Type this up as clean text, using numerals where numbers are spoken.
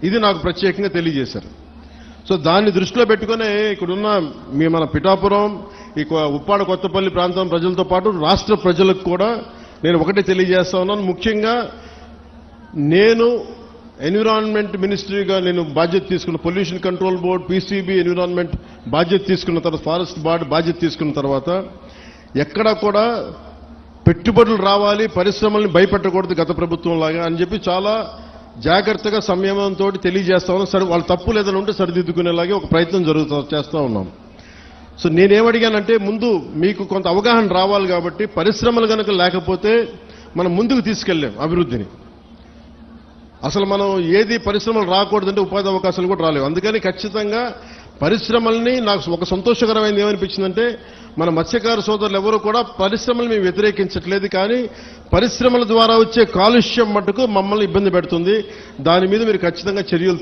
ఇది నాకు ప్రత్యేకంగా తెలియజేశారు. సో దాన్ని దృష్టిలో పెట్టుకుని ఇక్కడున్న మన పిఠాపురం, ఈ ఉప్పాడ కొత్తపల్లి ప్రాంతం ప్రజలతో పాటు రాష్ట్ర ప్రజలకు కూడా నేను ఒకటే తెలియజేస్తా ఉన్నాను. ముఖ్యంగా నేను ఎన్విరాన్మెంట్ మినిస్ట్రీగా నేను బాధ్యత తీసుకున్న, pollution control board, PCB, environment బాధ్యత తీసుకున్న తర్వాత, ఫారెస్ట్ బార్డ్ బాధ్యత తీసుకున్న తర్వాత ఎక్కడా కూడా పెట్టుబడులు రావాలి, పరిశ్రమల్ని భయపెట్టకూడదు గత ప్రభుత్వం లాగా అని చెప్పి చాలా జాగ్రత్తగా సంయమనంతో తెలియజేస్తా ఉన్నాం. సరే, వాళ్ళ తప్పులు ఏదైనా ఉంటే సరిదిద్దుకునేలాగే ఒక ప్రయత్నం చేస్తా ఉన్నాం. సో నేనేమడిగానంటే, ముందు మీకు కొంత అవగాహన రావాలి కాబట్టి పరిశ్రమలు కనుక లేకపోతే మనం ముందుకు తీసుకెళ్ళాం అభివృద్ధిని. అసలు మనం ఏది పరిశ్రమలు రాకూడదంటే ఉపాధి అవకాశాలు కూడా రాలేవు. అందుకని ఖచ్చితంగా పరిశ్రమల్ని, నాకు ఒక సంతోషకరమైనది ఏమనిపించిందంటే, మన మత్స్యకార సోదరులు ఎవరు కూడా పరిశ్రమలు మేము వ్యతిరేకించట్లేదు, కానీ పరిశ్రమల ద్వారా వచ్చే కాలుష్యం మటుకు మమ్మల్ని ఇబ్బంది పెడుతుంది. దాని మీద మీరు ఖచ్చితంగా చర్యలు